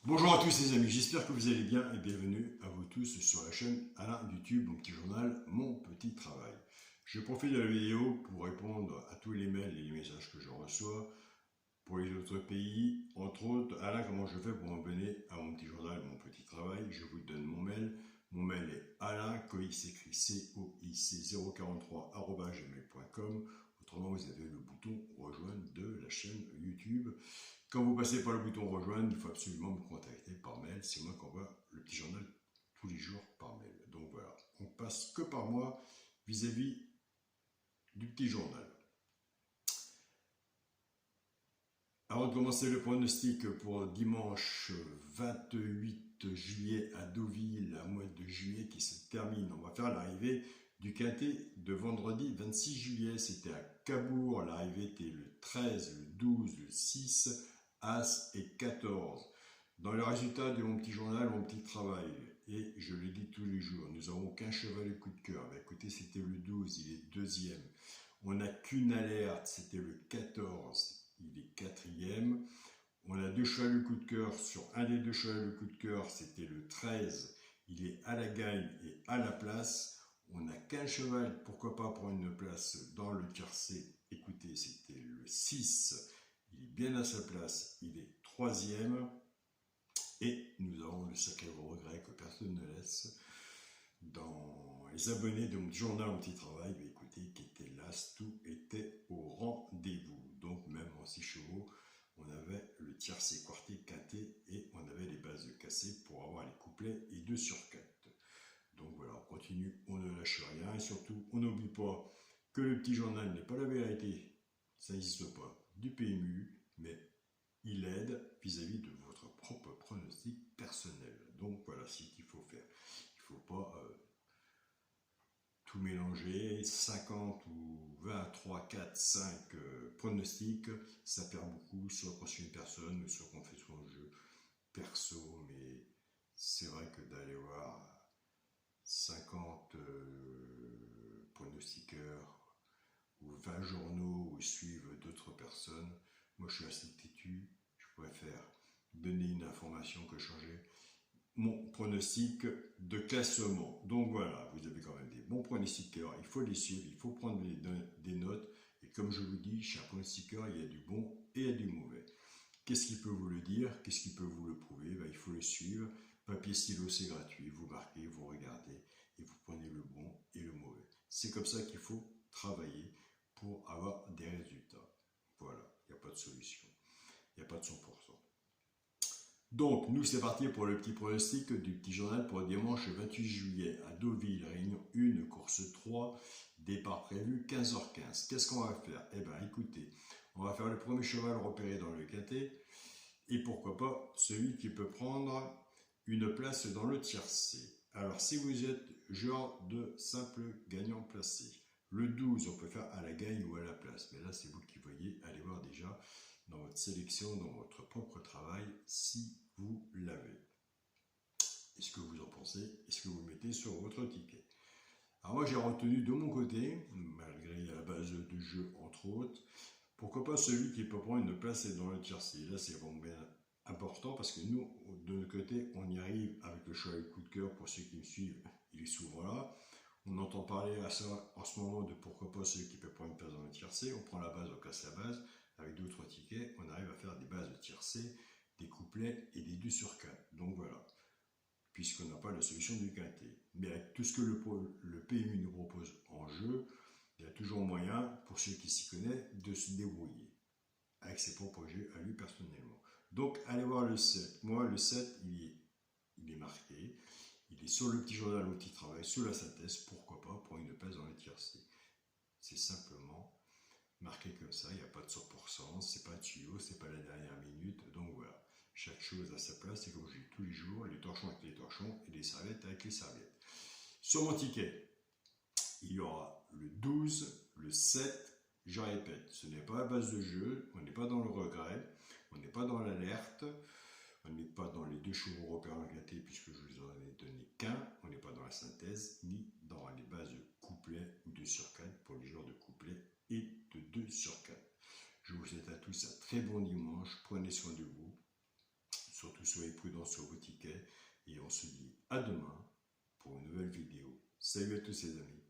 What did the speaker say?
Bonjour à tous les amis, j'espère que vous allez bien et bienvenue à vous tous sur la chaîne Alain YouTube, mon petit journal, mon petit travail. Je profite de la vidéo pour répondre à tous les mails et les messages que je reçois pour les autres pays. Entre autres, Alain, comment je fais pour m'abonner à mon petit journal, mon petit travail? Je vous donne mon mail. Mon mail est alain.coic, s'écrit COIC 043@gmail.com. Autrement, vous avez le bouton rejoindre de la chaîne YouTube. Quand vous passez par le bouton rejoindre, il faut absolument me contacter par mail. C'est moi qui envoie le petit journal tous les jours par mail. Donc voilà, on passe que par moi vis-à-vis du petit journal. Avant de commencer le pronostic pour dimanche 28 juillet à Deauville, la mois de juillet qui se termine, on va faire l'arrivée du quintet de vendredi 26 juillet. C'était à Cabourg, l'arrivée était le 13, le 12, le 6, As et 14. Dans le résultat de mon petit journal, mon petit travail, et je le dis tous les jours, nous n'avons qu'un cheval de coup de cœur. Écoutez, c'était le 12, il est deuxième. On n'a qu'une alerte, c'était le 14, il est quatrième. On a deux chevals de coup de cœur, sur un des deux chevals de coup de cœur, c'était le 13, il est à la gagne et à la place. On n'a qu'un cheval, pourquoi pas prendre une place dans le tiercé. Écoutez, c'était le 6, il est bien à sa place, il est troisième. Et nous avons le sacré regret que personne ne laisse dans les abonnés de mon journal, mon petit travail, mais écoutez, qui était l'as, tout était au rendez-vous. Donc même en 6 chevaux, on avait le tiercé, quarté, quinté et on avait les bases de cassé pour avoir les couplets et 2 sur 4. Donc voilà, on continue, on ne lâche rien et surtout, on n'oublie pas que le petit journal n'est pas la vérité, ça n'existe pas, du PMU, mais il aide vis-à-vis de votre propre pronostic personnel. Donc voilà ce qu'il faut faire. Il ne faut pas tout mélanger, 50 ou 20, 3, 4, 5 pronostics, ça perd beaucoup, soit qu'on suit une personne, soit qu'on fait son jeu perso, mais c'est vrai que d'aller voir 50 pronostiqueurs ou 20 journaux où suivent d'autres personnes, moi je suis assez têtu, je préfère donner une information que changer mon pronostic de classement. Donc voilà, vous avez quand même des bons pronostiqueurs, il faut les suivre, il faut prendre des notes, et comme je vous dis, chez un pronostiqueur, il y a du bon et il y a du mauvais. Qu'est-ce qui peut vous le dire? Qu'est-ce qui peut vous le prouver? Il faut le suivre. Papier, stylo, c'est gratuit. Vous marquez, vous regardez et vous prenez le bon et le mauvais. C'est comme ça qu'il faut travailler pour avoir des résultats. Voilà, il n'y a pas de solution. Il n'y a pas de 100%. Donc, nous, c'est parti pour le petit pronostic du petit journal pour dimanche 28 juillet à Deauville, réunion 1, course 3, départ prévu 15h15. Qu'est-ce qu'on va faire? Eh bien, écoutez, on va faire le premier cheval repéré dans le quintet, et pourquoi pas celui qui peut prendre une place dans le tiercé. Alors, si vous êtes genre de simple gagnant placé, le 12, on peut faire à la gagne ou à la place. Mais là, c'est vous qui voyez. Allez voir déjà dans votre sélection, dans votre propre travail, si vous l'avez. Est-ce que vous en pensez? Est-ce que vous mettez sur votre ticket? Alors moi, j'ai retenu de mon côté, malgré la base de jeu entre autres, pourquoi pas celui qui peut prendre une place dans le tiercé. Là, c'est vraiment bien important parce que nous, de notre côté, on y arrive avec le choix et le coup de cœur. Pour ceux qui me suivent, il est souvent là. On entend parler à ça en ce moment de pourquoi pas celui qui peut prendre une place dans le tiercé. On prend la base, on casse la base. Avec d'autres tickets, on arrive à faire des bases de tiercé, des couplets et des 2 sur 4. Donc voilà, puisqu'on n'a pas la solution du quintet. Mais avec tout ce que le PMU nous propose en jeu, il y a toujours moyen, pour ceux qui s'y connaissent, de se débrouiller avec ses propres jeux à lui personnellement. Donc, allez voir le 7. Moi, le 7, il est marqué. Il est sur le petit journal où il travaille, sous la synthèse, pourquoi pas, pour une place dans le tiercé. C'est simplement marqué comme ça, il n'y a pas de 100%, c'est pas tuyau, c'est pas la dernière minute, donc voilà. Chaque chose à sa place, et comme je dis tous les jours, les torchons avec les torchons et les serviettes avec les serviettes. Sur mon ticket, il y aura le 12, le 7, je répète, ce n'est pas à base de jeu, on n'est pas dans le regret, on n'est pas dans l'alerte, on n'est pas dans les 2 chevaux repères gâtés puisque je vous en ai donné qu'un, on n'est pas dans la synthèse, ni dans les bases de couplet ou de sur 4 pour les joueurs de couplet et de 2 sur 4. Je vous souhaite à tous un très bon dimanche, prenez soin de vous, surtout soyez prudents sur vos tickets et on se dit à demain pour une nouvelle vidéo. Salut à tous les amis.